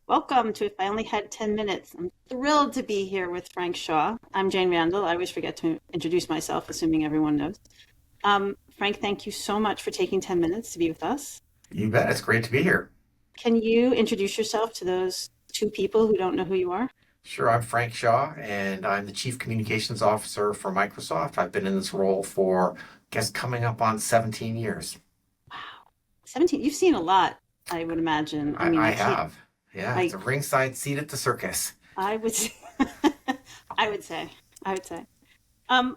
Welcome to If I Only Had 10 Minutes. I'm thrilled to be here with Frank Shaw. I'm Jane Randall. I always forget to introduce myself, assuming everyone knows. Frank, thank you so much for taking 10 minutes to be with us. You bet. It's great to be here. Can you introduce yourself to those two people who don't know who you are? Sure, I'm Frank Shaw, and I'm the Chief Communications Officer for Microsoft. I've been in this role for, I guess, coming up on 17 years. Wow. 17. You've seen a lot, I would imagine. I mean, I I can't, have. Yeah, it's I, a ringside seat at the circus. I would, I would say, I would say.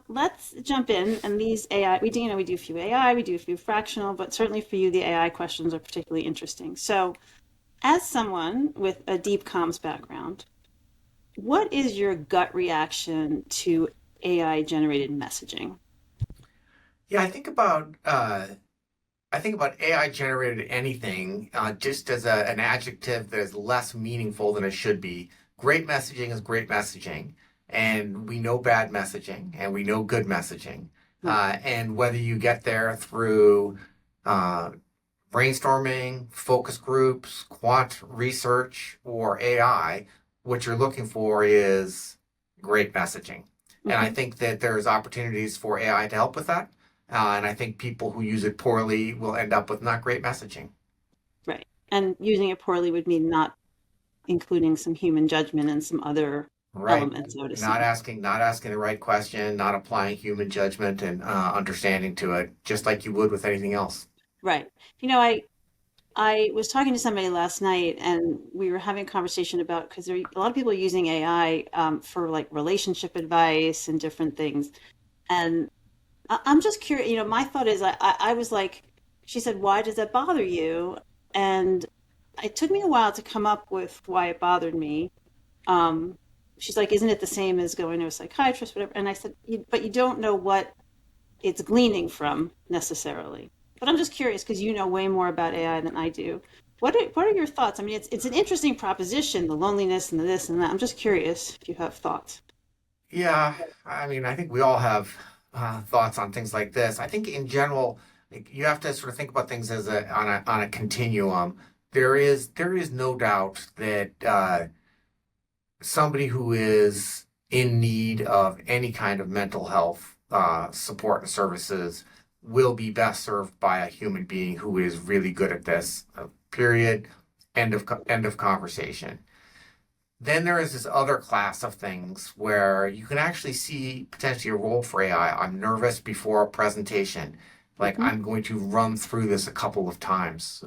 Let's jump in. And these AI, we do a few AI, we do a few fractional, but certainly for you, the AI questions are particularly interesting. So, as someone with a deep comms background, what is your gut reaction to AI generated messaging? Yeah, I think about AI generated anything just as an adjective that is less meaningful than it should be. Great messaging is great messaging, and we know bad messaging, and we know good messaging. Right. And whether you get there through uh, brainstorming, focus groups, quant research, or AI, what you're looking for is great messaging. And I Hmm. think that there's opportunities for AI to help with that. And I think people who use it poorly will end up with not great messaging. Right. And using it poorly would mean not including some human judgment and some other Right. elements, I would Not assume. asking, not asking the right question, not applying human judgment and understanding to it, just like you would with anything else. Right. You know, I was talking to somebody last night, and we were having a conversation about because there a lot of people are using AI for like relationship advice and different things. And I'm just curious. You know, my thought is, I was like, she said, "Why does that bother you?" And it took me a while to come up with why it bothered me. Um, she's like, "Isn't it the same as going to a psychiatrist, whatever?" And I said, "But you don't know what it's gleaning from necessarily." But I'm just curious because you know way more about AI than I do. What are your thoughts? I mean, it's an interesting proposition, the loneliness and the this and that. I'm just curious if you have thoughts. Yeah, I mean, I think we all have thoughts on things like this. I think in general, like, you have to sort of think about things as a continuum. There is no doubt that somebody who is in need of any kind of mental health support and services will be best served by a human being who is really good at this. Period. End of conversation. Then there is this other class of things where you can actually see potentially a role for AI. I'm nervous before a presentation. Like, Hmm. I'm going to run through this a couple of times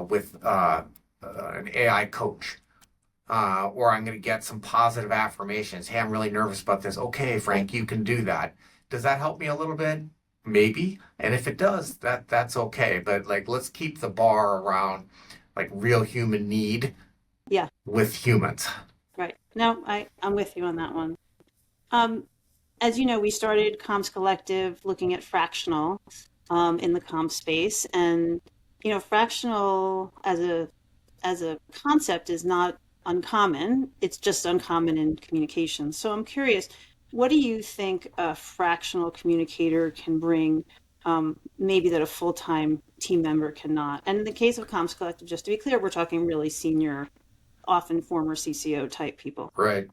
with an AI coach. Or I'm going to get some positive affirmations. Hey, I'm really nervous about this. Okay, Right. Frank, you can do that. Does that help me a little bit? Maybe. And if it does, that's okay. But like, let's keep the bar around like real human need Yeah. with humans. Right. No, I'm with you on that one. Um, as you know, we started Comms Collective looking at fractional in the comm space, and fractional as a concept is not uncommon. It's just uncommon in communication. So I'm curious, what do you think a fractional communicator can bring, maybe that a full-time team member cannot? And in the case of Comms Collective, just to be clear, we're talking really senior, often former CCO type people. Right.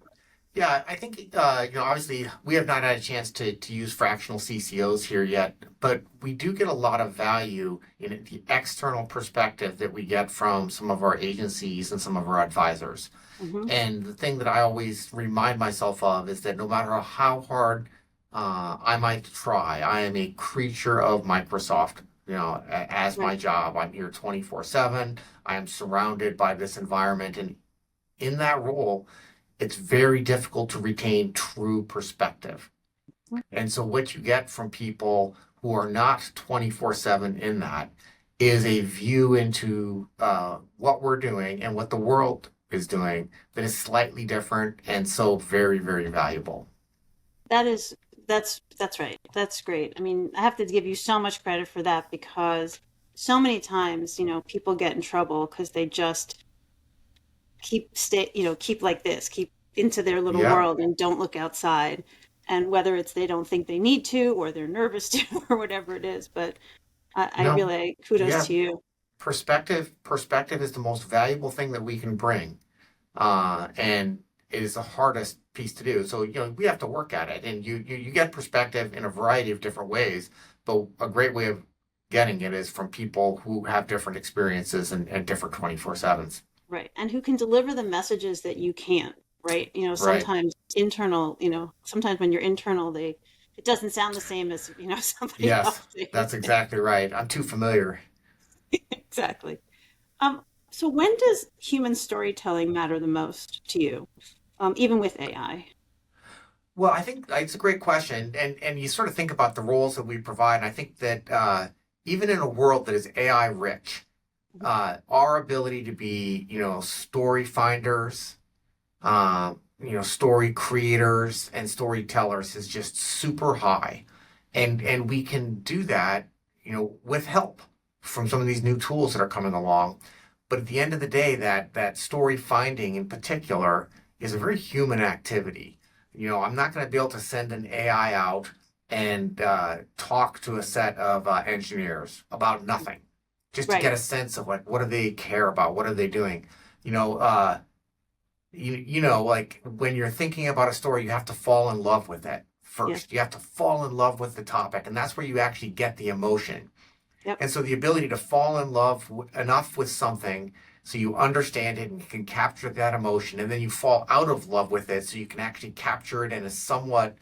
Yeah, I think obviously we have not had a chance to use fractional CCOs here yet, but we do get a lot of value in the external perspective that we get from some of our agencies and some of our advisors. Hmm. And the thing that I always remind myself of is that no matter how hard I might try, I am a creature of Microsoft. As my Right. job, I'm here 24/7. I am surrounded by this environment, and in that role, it's very difficult to retain true perspective. And so, what you get from people who are not 24/7 in that is a view into what we're doing and what the world is doing that is slightly different and so very, very valuable. That is, that's right. That's great. I mean, I have to give you so much credit for that because so many times, people get in trouble because they just keep like this, keep into their little Yeah. world and don't look outside. And whether it's they don't think they need to or they're nervous to or whatever it is, but I No. really kudos Yeah. to you. Perspective is the most valuable thing that we can bring. and it is the hardest piece to do. So, we have to work at it, and you get perspective in a variety of different ways. But a great way of getting it is from people who have different experiences and different 24/7s. Right. And who can deliver the messages that you can't, right? Right. Sometimes internal, sometimes when you're internal, it doesn't sound the same as, somebody Yes, else saying that's it. exactly right. I'm too familiar. Exactly. Um, so when does human storytelling matter the most to you, even with AI? Well, I think it's a great question, and you sort of think about the roles that we provide. And I think that even in a world that is AI rich, our ability to be, story finders, story creators and storytellers is just super high, and we can do that, with help from some of these new tools that are coming along. But at the end of the day, that story finding in particular is a very human activity. I'm not going to be able to send an AI out and talk to a set of engineers about nothing, just to Right. get a sense of like what do they care about, what are they doing. You know, uh, like when you're thinking about a story, you have to fall in love with it Yeah. first. You have to fall in love with the topic, and that's where you actually get the emotion. Yep. And so the ability to fall in love enough with something so you understand it and you can capture that emotion, and then you fall out of love with it so you can actually capture it in a somewhat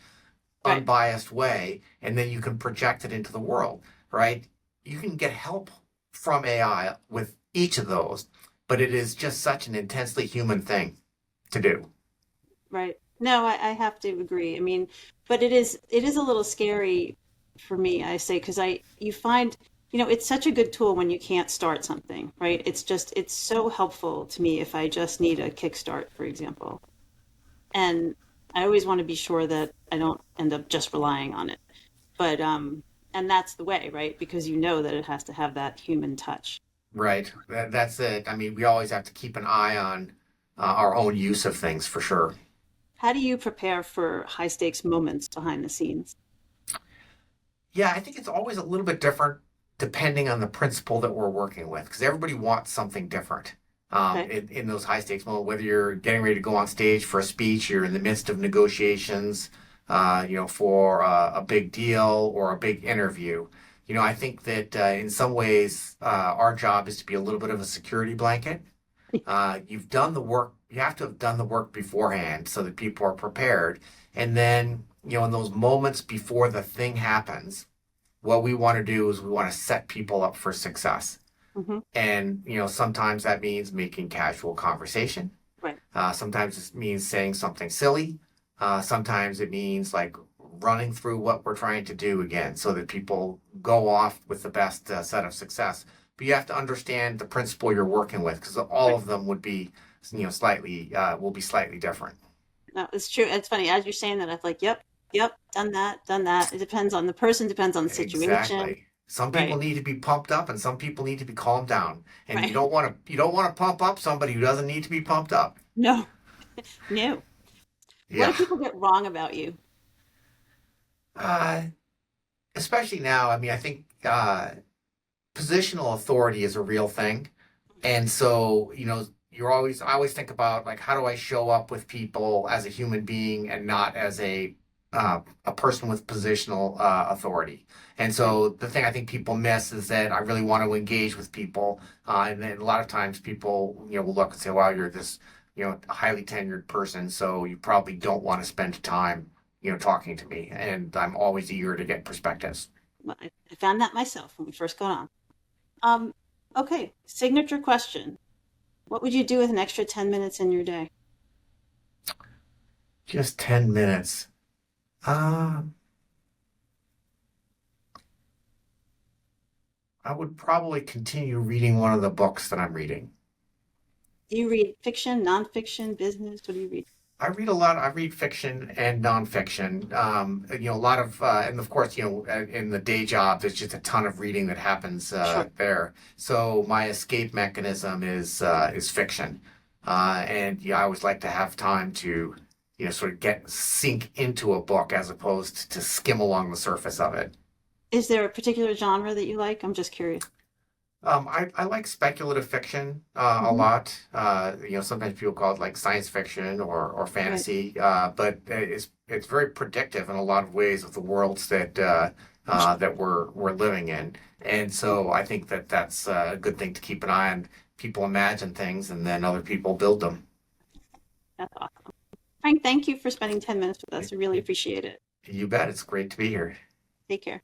Right. unbiased way, and then you can project it into the world, right? You can get help from AI with each of those, but it is just such an intensely human thing to do. Right. No, I have to agree. I mean, but it is a little scary for me, I say, because you find, it's such a good tool when you can't start something, right? It's so helpful to me if I just need a kickstart, for example. And I always want to be sure that I don't end up just relying on it. But and that's the way, right? Because you know that it has to have that human touch. Right. That's it. I mean, we always have to keep an eye on our own use of things for sure. How do you prepare for high stakes moments behind the scenes? Yeah, I think it's always a little bit different depending on the principle that we're working with, because everybody wants something different Okay. in those high stakes moments. Whether you're getting ready to go on stage for a speech, you're in the midst of negotiations, for a big deal or a big interview. I think that in some ways, our job is to be a little bit of a security blanket. You've done the work. You have to have done the work beforehand so that people are prepared. And then, in those moments before the thing happens, what we want to do is we want to set people up for success. Hmm. And, sometimes that means making casual conversation. Right. Sometimes it means saying something silly. Sometimes it means like running through what we're trying to do again so that people go off with the best set of success. But you have to understand the principle you're working with because all Right. of them would be, slightly, will be slightly different. No, it's true. It's funny as you're saying that. I'm like, yep, yep, done that, done that. It depends on the person, depends on the situation. Exactly. Some people Right. need to be pumped up and some people need to be calmed down. And you Right. don't want to you don't want to pump up somebody who doesn't need to be pumped up. No, no. What do Yeah. people get wrong about you? Uh, Especially now, I mean, I think positional authority is a real thing. And so, I always think about like, how do I show up with people as a human being and not as a person with positional authority. And Right. so the thing I think people miss is that I really want to engage with people. And then a lot of times people, will look and say, wow, you're this, highly tenured person. So you probably don't want to spend time, talking to me. And I'm always eager to get perspectives. Well, I found that myself when we first got on. Um, okay, signature question. What would you do with an extra 10 minutes in your day? Just 10 minutes. Uh, I would probably continue reading one of the books that I'm reading. Do you read fiction, nonfiction, business? What do you read? I read a lot. I read fiction and nonfiction. A lot of, and of course, in the day job, there's just a ton of reading that happens Sure. there. So my escape mechanism is fiction, and I always like to have time to, sort of get sink into a book as opposed to skim along the surface of it. Is there a particular genre that you like? I'm just curious. I like speculative fiction a Hmm. lot. Sometimes people call it like science fiction or Right. fantasy, but it's very predictive in a lot of ways of the worlds that we're living in. And so I think that that's a good thing to keep an eye on. People imagine things, and then other people build them. That's awesome. Frank, thank you for spending 10 minutes with us. I really You appreciate it. you bet. It's great to be here. Take care.